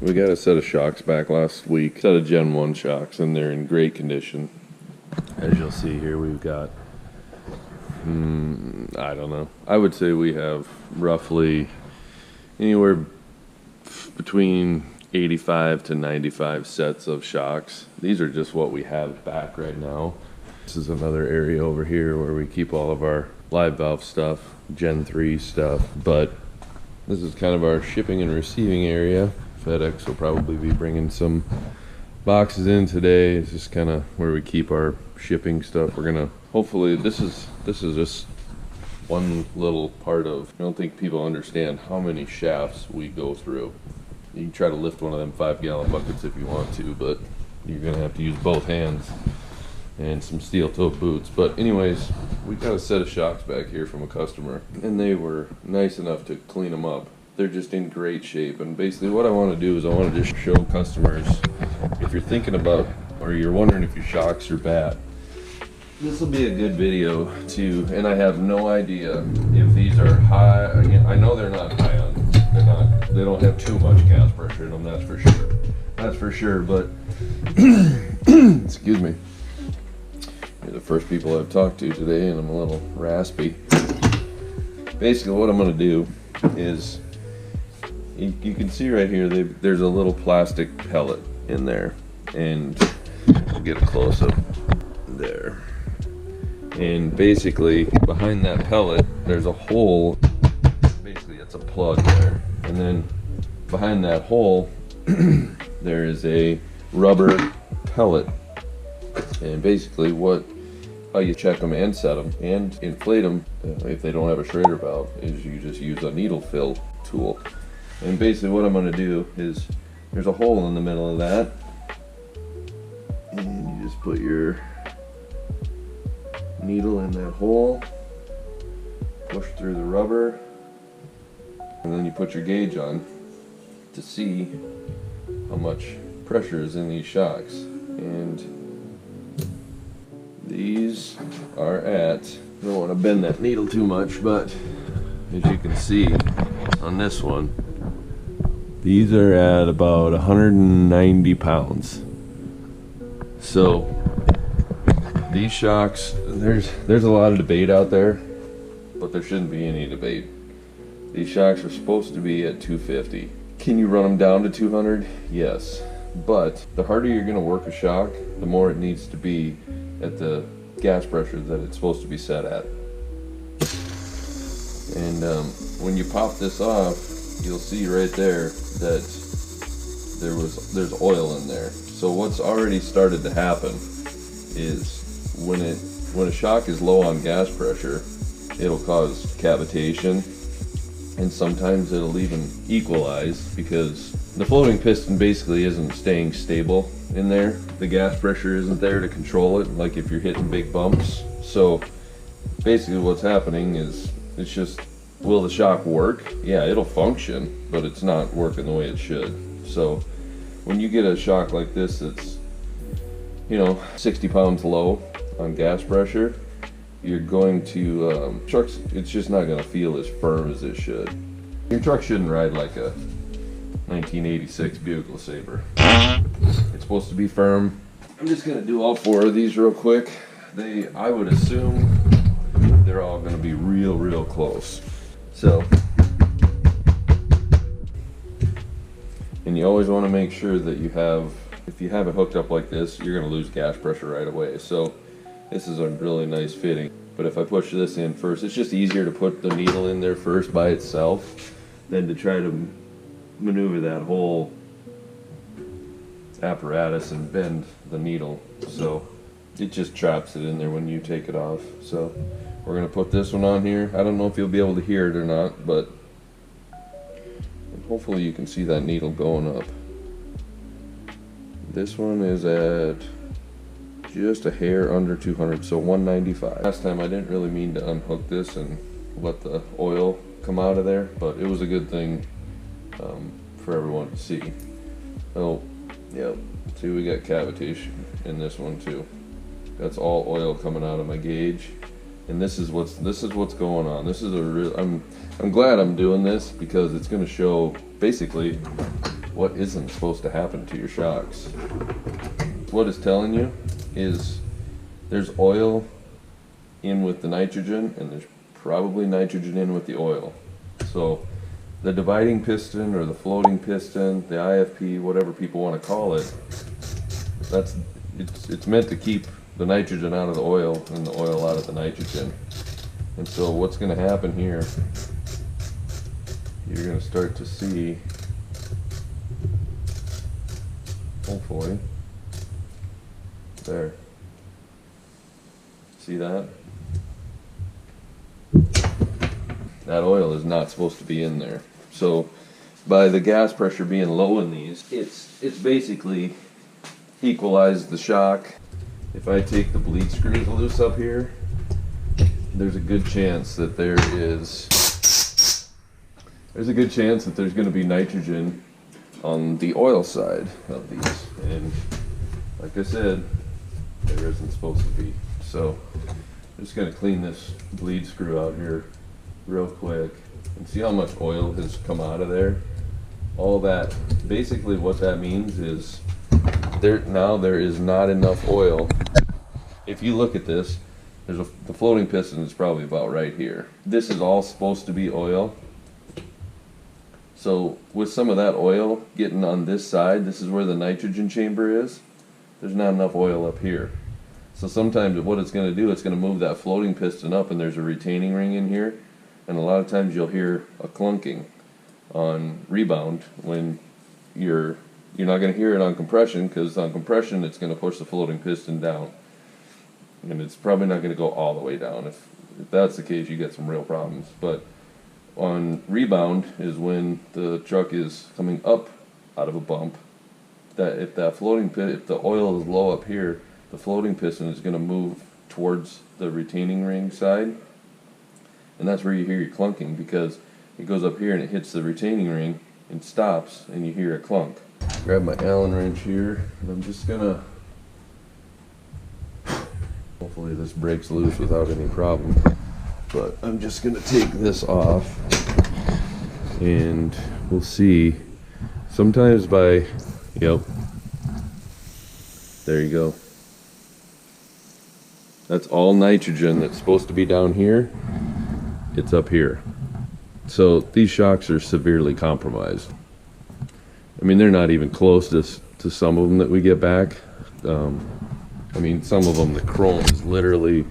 We got a set of shocks back last week, set of Gen 1 shocks, and they're in great condition. As you'll see here, we've got, I don't know, I would say we have roughly anywhere between 85 to 95 sets of shocks. These are just what we have back right now. This is another area over here where we keep all of our live valve stuff, Gen 3 stuff, but this is kind of our shipping and receiving area. FedEx will probably be bringing some boxes in today. It's just kind of where we keep our shipping stuff. We're gonna, hopefully, this is just one little part of, I don't think people understand how many shafts we go through. You can try to lift one of them 5-gallon buckets if you want to, but you're gonna have to use both hands and some steel-toed boots. But anyways, we got a set of shocks back here from a customer, and they were nice enough to clean them up. They're just in great shape, and basically what I want to do is I want to just show customers, if you're thinking about, or you're wondering if your shocks are bad, this will be a good video to, and I have no idea if these are high. I know they're not high on, they don't have too much gas pressure in them, that's for sure, but excuse me, you're the first people I've talked to today and I'm a little raspy. Basically what I'm going to do is, you can see right here, there's a little plastic pellet in there, and I'll get a close-up there. And basically, behind that pellet, there's a hole. Basically, it's a plug there. And then behind that hole, there is a rubber pellet. And basically, how you check them and set them and inflate them, if they don't have a schrader valve, is you just use a needle fill tool. And basically what I'm going to do is, there's a hole in the middle of that, and you just put your needle in that hole, push through the rubber, and then you put your gauge on to see how much pressure is in these shocks. And these are at, I don't want to bend that needle too much, but as you can see on this one, these are at about 190 pounds. So these shocks, there's a lot of debate out there, but there shouldn't be any debate. These shocks are supposed to be at 250. Can you run them down to 200? Yes. But the harder you're going to work a shock, the more it needs to be at the gas pressure that it's supposed to be set at. And when you pop this off, you'll see right there that there's oil in there. So what's already started to happen is when a shock is low on gas pressure, it'll cause cavitation, and sometimes it'll even equalize because the floating piston basically isn't staying stable in there. The gas pressure isn't there to control it, like if you're hitting big bumps. So basically what's happening is, it's just, will the shock work? Yeah, it'll function, but it's not working the way it should. So when you get a shock like this that's, 60 pounds low on gas pressure, you're going to, it's just not going to feel as firm as it should. Your truck shouldn't ride like a 1986 Buick LeSabre. It's supposed to be firm. I'm just going to do all 4 of these real quick. I would assume they're all going to be real close. So, and you always want to make sure that if you have it hooked up like this, you're going to lose gas pressure right away. So this is a really nice fitting. But if I push this in first, it's just easier to put the needle in there first by itself than to try to maneuver that whole apparatus and bend the needle. So it just traps it in there when you take it off. So we're going to put this one on here. I don't know if you'll be able to hear it or not, but hopefully you can see that needle going up. This one is at just a hair under 200, so 195. Last time I didn't really mean to unhook this and let the oil come out of there, but it was a good thing for everyone to see. Oh, yep. See, we got cavitation in this one too. That's all oil coming out of my gauge, and this is what's going on. This is a real. I'm glad I'm doing this because it's going to show basically what isn't supposed to happen to your shocks. What it's telling you is there's oil in with the nitrogen, and there's probably nitrogen in with the oil. So the dividing piston or the floating piston, the IFP, whatever people want to call it, it's meant to keep the nitrogen out of the oil and the oil out of the nitrogen. And so what's going to happen here, you're going to start to see, hopefully, there. See that? That oil is not supposed to be in there. So by the gas pressure being low in these, it's basically equalized the shock. If I take the bleed screws loose up here, there's a good chance that there's going to be nitrogen on the oil side of these, and like I said, there isn't supposed to be. So I'm just going to clean this bleed screw out here real quick and see how much oil has come out of there. All that, basically what that means is there is not enough oil. If you look at this, the floating piston is probably about right here. This is all supposed to be oil. So with some of that oil getting on this side, this is where the nitrogen chamber is, there's not enough oil up here. So sometimes what it's going to do, it's going to move that floating piston up, and there's a retaining ring in here, and a lot of times you'll hear a clunking on rebound when you're not going to hear it on compression, because on compression it's going to push the floating piston down, and it's probably not going to go all the way down. If that's the case, you get some real problems. But on rebound is when the truck is coming up out of a bump, that if the oil is low up here, the floating piston is going to move towards the retaining ring side, and that's where you hear your clunking, because it goes up here and it hits the retaining ring and stops, and you hear a clunk. Grab my Allen wrench here, and I'm just gonna, hopefully this breaks loose without any problem, but I'm just gonna take this off, and we'll see. Sometimes yep, there you go. That's all nitrogen that's supposed to be down here. It's up here. So these shocks are severely compromised. I mean, they're not even close to some of them that we get back. I mean, some of them, the chrome is literally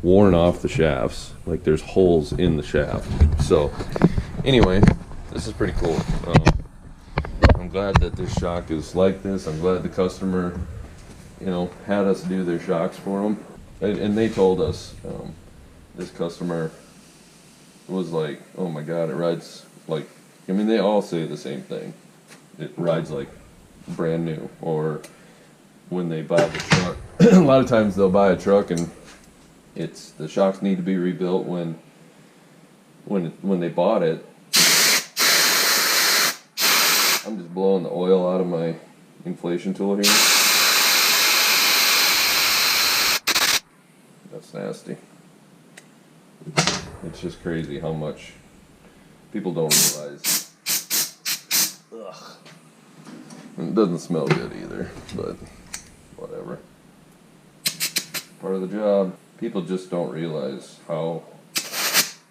worn off the shafts. Like, there's holes in the shaft. So anyway, this is pretty cool. I'm glad that this shock is like this. I'm glad the customer, had us do their shocks for them. And they told us, this customer was like, oh my God, it rides like, they all say the same thing. It rides like brand new. Or when they buy the truck, a lot of times they'll buy a truck and the shocks need to be rebuilt when they bought it. I'm just blowing the oil out of my inflation tool here. That's nasty. It's just crazy how much people don't realize. Ugh. And it doesn't smell good either, but whatever. Part of the job. People just don't realize how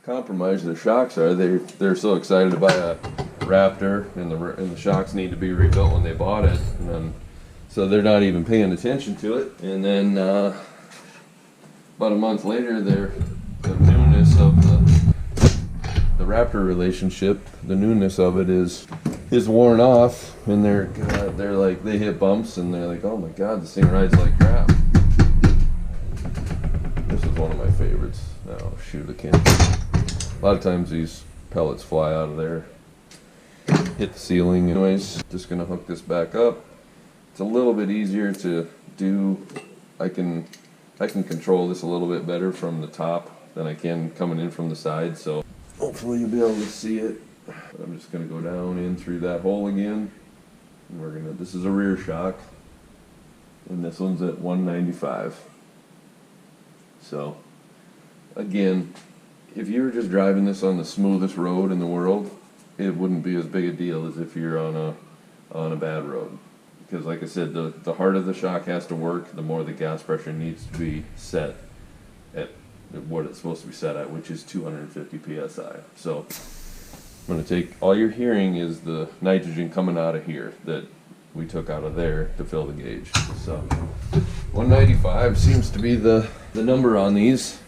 compromised their shocks are. They're so excited to buy a Raptor, and the shocks need to be rebuilt when they bought it, and then so they're not even paying attention to it. And then about a month later, the newness of the Raptor relationship, the newness of it is worn off, and they're like, they hit bumps and they're like, oh my God, this thing rides like crap. This is one of my favorites. Oh shoot, I can't. A lot of times these pellets fly out of there, hit the ceiling. Anyways, just gonna hook this back up. It's a little bit easier to do. I can control this a little bit better from the top than I can coming in from the side, so hopefully you'll be able to see it. But I'm just going to go down in through that hole again, and this is a rear shock, and this one's at 195. So again, if you were just driving this on the smoothest road in the world, it wouldn't be as big a deal as if you're on a on a bad road. Because like I said, the harder the shock has to work, the more the gas pressure needs to be set at what it's supposed to be set at, which is 250 psi. So I'm going to take, all you're hearing is the nitrogen coming out of here that we took out of there to fill the gauge. So 195 seems to be the number on these.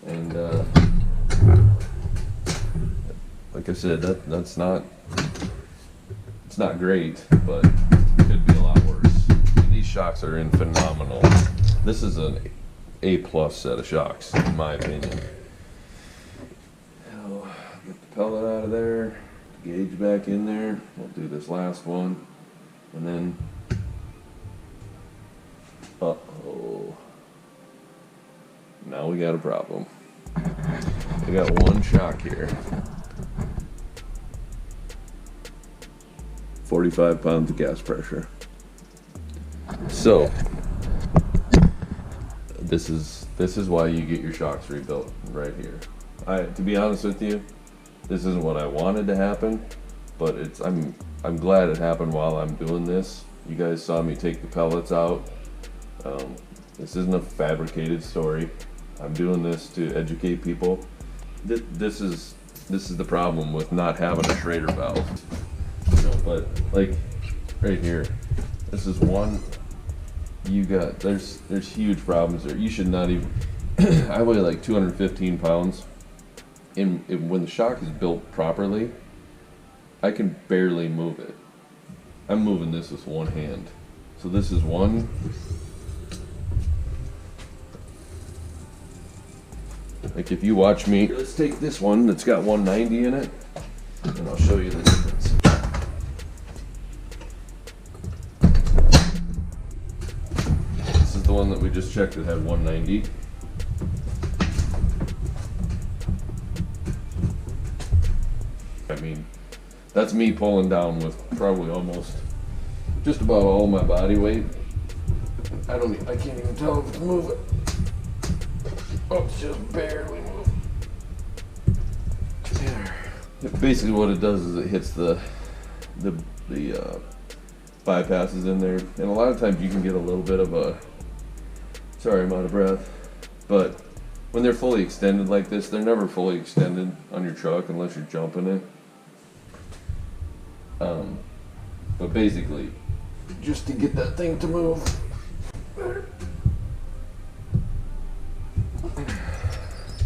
And like I said, that's not, it's not great, but it could be a lot worse. And these shocks are in phenomenal. This is an A+ set of shocks, in my opinion. Now, get the pellet out of there, gauge back in there. We'll do this last one, and then, uh-oh, now we got a problem. We got one shock here. 45 pounds of gas pressure. So this is why you get your shocks rebuilt right here. To be honest with you, this isn't what I wanted to happen, but I'm glad it happened while I'm doing this. You guys saw me take the pellets out. This isn't a fabricated story. I'm doing this to educate people. This is the problem with not having a schrader valve. You know, but like right here, this is one. You got there's huge problems there. You should not even. I weigh like 215 pounds, and when the shock is built properly, I can barely move it. I'm moving this with one hand. So this is one. Like if you watch me, let's take this one that's got 190 in it, and I'll show you the difference. This is the one that we just checked that had 190. I mean, that's me pulling down with probably almost just about all my body weight. I can't even tell if it's moving. Oh, it's just barely moving. There. Basically what it does is it hits the bypasses in there. And a lot of times you can get a little bit of a, sorry, I'm out of breath. But when they're fully extended like this, they're never fully extended on your truck unless you're jumping it. But basically, just to get that thing to move.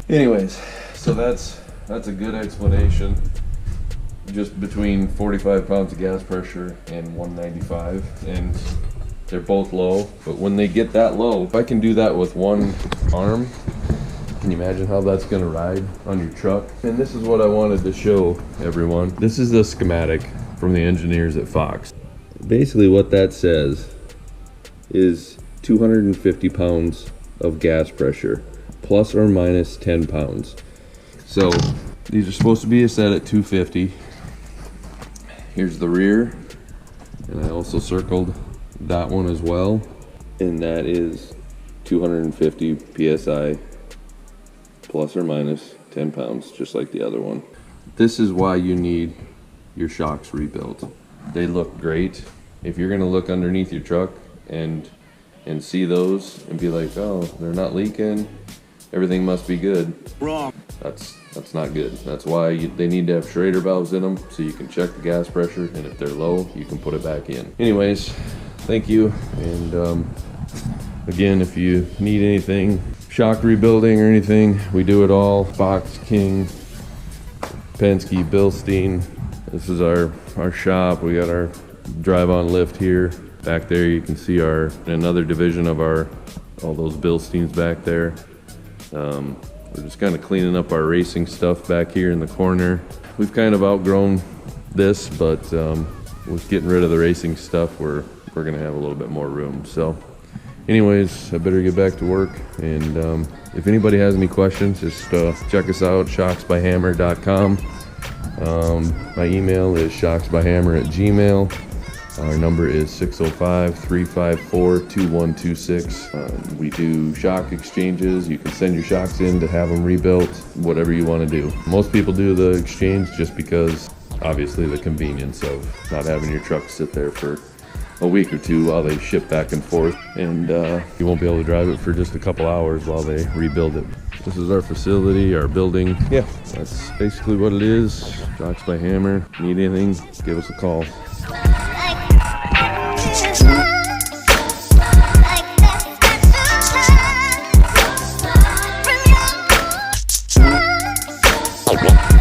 Anyways, so that's a good explanation. Just between 45 pounds of gas pressure and 195, and they're both low. But when they get that low, if I can do that with one arm, can you imagine how that's gonna ride on your truck? And this is what I wanted to show everyone. This is the schematic from the engineers at Fox. Basically what that says is 250 pounds of gas pressure, plus or minus 10 pounds. So these are supposed to be set at 250. Here's the rear, and I also circled that one as well, and that is 250 psi plus or minus 10 pounds, just like the other one. This is why you need your shocks rebuilt. They look great. If you're gonna look underneath your truck and see those and be like, oh, they're not leaking, everything must be good. Wrong. That's not good. That's why they need to have schrader valves in them, so you can check the gas pressure, and if they're low, you can put it back in. Anyways, thank you, and again, if you need anything, shock rebuilding or anything, we do it all. Fox, King, Penske, Bilstein. This is our shop. We got our drive-on lift here. Back there you can see another division of all those Bilsteins back there. We're just kind of cleaning up our racing stuff back here in the corner. We've kind of outgrown this, but with getting rid of the racing stuff, we're gonna have a little bit more room. So anyways, I better get back to work, and if anybody has any questions, just check us out, shocksbyhammer.com. My email is shocksbyhammer@gmail.com. Our number is 605-354-2126. We do shock exchanges. You can send your shocks in to have them rebuilt, whatever you want to do. Most people do the exchange just because obviously the convenience of not having your truck sit there for a week or two while they ship back and forth, and you won't be able to drive it for just a couple hours while they rebuild it. This is our facility, our building. Yeah, that's basically what it is. Shocks by Hammer. Need anything, give us a call. Yeah.